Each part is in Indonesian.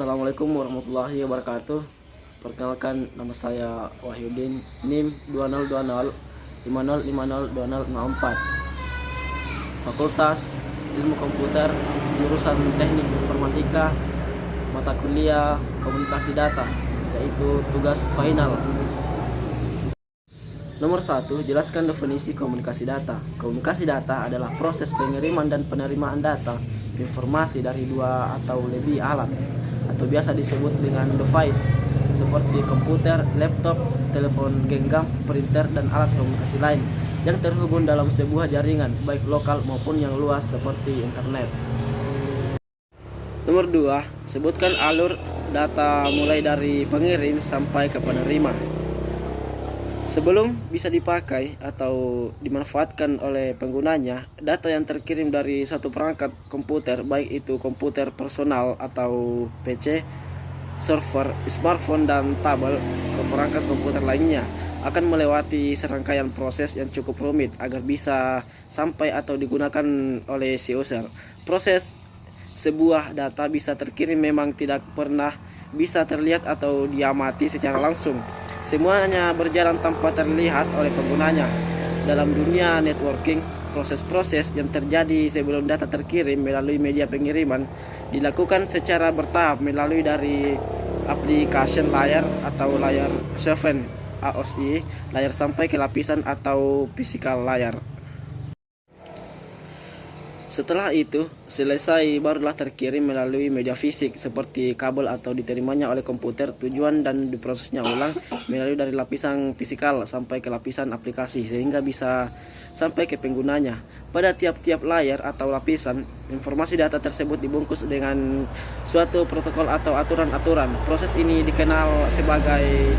Assalamualaikum warahmatullahi wabarakatuh. Perkenalkan, nama saya Wahyudin, NIM 2020 50502064. Fakultas Ilmu Komputer, jurusan Teknik Informatika, mata kuliah Komunikasi Data, yaitu tugas final. Nomor 1, jelaskan definisi komunikasi data. Komunikasi data adalah proses pengiriman dan penerimaan data informasi dari dua atau lebih alat, atau biasa disebut dengan device, seperti komputer, laptop, telepon genggam, printer, dan alat komunikasi lain yang terhubung dalam sebuah jaringan, baik lokal maupun yang luas seperti internet. Nomor 2, sebutkan alur data mulai dari pengirim sampai ke penerima. Sebelum bisa dipakai atau dimanfaatkan oleh penggunanya, data yang terkirim dari satu perangkat komputer, baik itu komputer personal atau PC, server, smartphone, dan tablet, ke perangkat komputer lainnya, akan melewati serangkaian proses yang cukup rumit agar bisa sampai atau digunakan oleh si user. Proses sebuah data bisa terkirim memang tidak pernah bisa terlihat atau diamati secara langsung. Semuanya berjalan tanpa terlihat oleh penggunanya. Dalam dunia networking, proses-proses yang terjadi sebelum data terkirim melalui media pengiriman dilakukan secara bertahap melalui dari application layer atau layer 7 AOC, layar sampai ke lapisan atau physical layer. Setelah itu selesai, barulah terkirim melalui media fisik seperti kabel atau diterimanya oleh komputer. Tujuan dan diprosesnya ulang melalui dari lapisan fisikal sampai ke lapisan aplikasi sehingga bisa sampai ke penggunanya. Pada tiap-tiap layar atau lapisan, informasi data tersebut dibungkus dengan suatu protokol atau aturan-aturan. Proses ini dikenal sebagai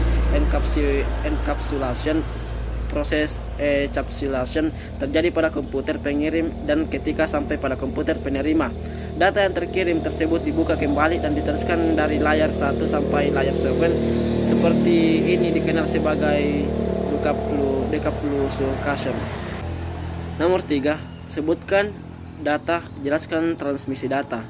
encapsulation. Proses encapsulation terjadi pada komputer pengirim, dan ketika sampai pada komputer penerima, data yang terkirim tersebut dibuka kembali dan diteruskan dari layar 1 sampai layar 7. Seperti ini dikenal sebagai decomplucation. Nomor 3, sebutkan data, jelaskan transmisi data.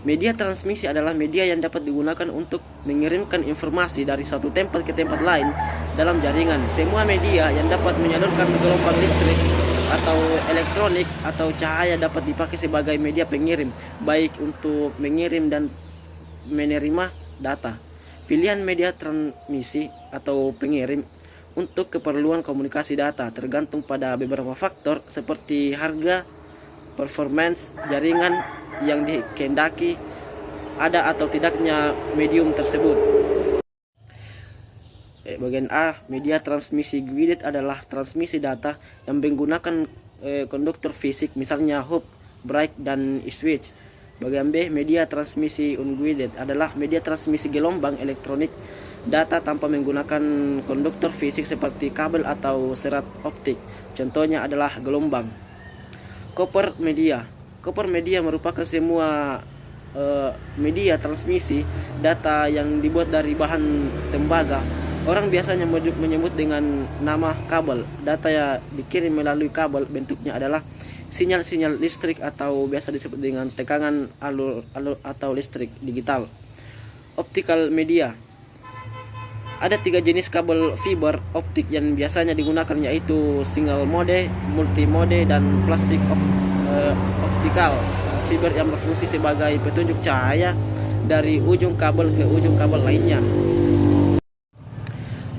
Media transmisi adalah media yang dapat digunakan untuk mengirimkan informasi dari satu tempat ke tempat lain dalam jaringan. Semua media yang dapat menyalurkan gelombang listrik atau elektronik atau cahaya dapat dipakai sebagai media pengirim, baik untuk mengirim dan menerima data. Pilihan media transmisi atau pengirim untuk keperluan komunikasi data tergantung pada beberapa faktor seperti harga, performance jaringan yang dikehendaki, ada atau tidaknya medium tersebut. Bagian A, media transmisi guided adalah transmisi data yang menggunakan konduktor fisik, misalnya hub, break, dan switch. Bagian B, media transmisi unguided adalah media transmisi gelombang elektronik data tanpa menggunakan konduktor fisik seperti kabel atau serat optik. Contohnya adalah gelombang. Copper media. Copper media merupakan semua media transmisi data yang dibuat dari bahan tembaga. Orang biasanya menyebut dengan nama kabel. Data yang dikirim melalui kabel bentuknya adalah sinyal-sinyal listrik atau biasa disebut dengan tegangan alur atau listrik digital. Optical media. Ada 3 jenis kabel fiber optik yang biasanya digunakan, yaitu single mode, multi mode, dan plastik optikal. Fiber yang berfungsi sebagai petunjuk cahaya dari ujung kabel ke ujung kabel lainnya.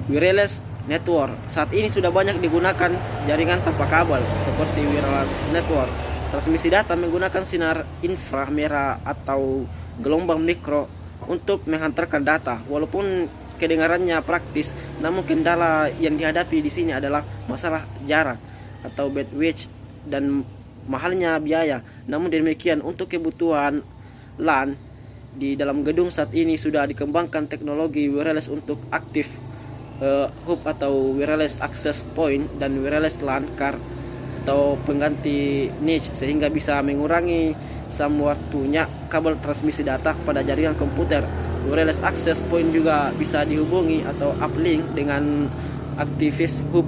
Wireless network. Saat ini sudah banyak digunakan jaringan tanpa kabel seperti wireless network. Transmisi data menggunakan sinar inframerah atau gelombang mikro untuk menghantarkan data. Walaupun kedengarannya praktis, namun kendala yang dihadapi di sini adalah masalah jarak atau bandwidth dan mahalnya biaya. Namun demikian, untuk kebutuhan LAN di dalam gedung saat ini sudah dikembangkan teknologi wireless untuk aktif hub atau wireless access point dan wireless LAN card atau pengganti niche, sehingga bisa mengurangi waktunya kabel transmisi data pada jaringan komputer. Wireless access point juga bisa dihubungi atau uplink dengan aktivis hub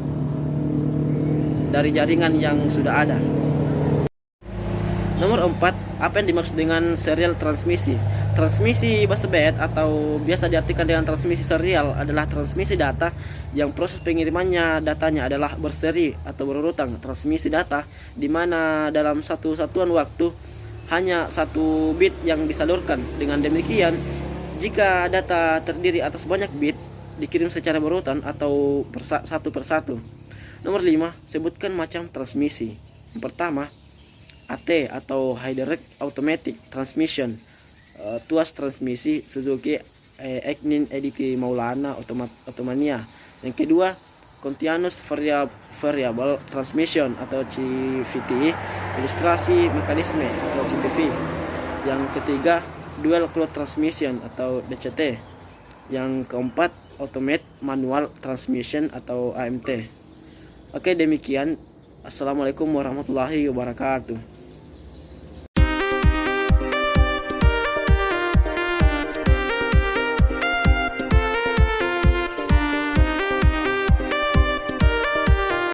dari jaringan yang sudah ada. Nomor 4, apa yang dimaksud dengan serial transmisi? Transmisi Basseband atau biasa diartikan dengan transmisi serial adalah transmisi data yang proses pengirimannya datanya adalah berseri atau berurutan. Transmisi data di mana dalam satu satuan waktu hanya satu bit yang disalurkan. Dengan demikian, jika data terdiri atas banyak bit dikirim secara berurutan atau satu persatu. Nomor 5, sebutkan macam transmisi. Yang pertama, AT atau High Direct Automatic Transmission, tuas transmisi Suzuki Ignis Edisi Maulana Ottomania. Yang kedua, Continuous Variable Transmission atau CVT, ilustrasi mekanisme atau CTV. Yang ketiga, Dual Cloud Transmission atau DCT. Yang keempat, Automate Manual Transmission atau AMT. Oke, demikian. Assalamualaikum warahmatullahi wabarakatuh.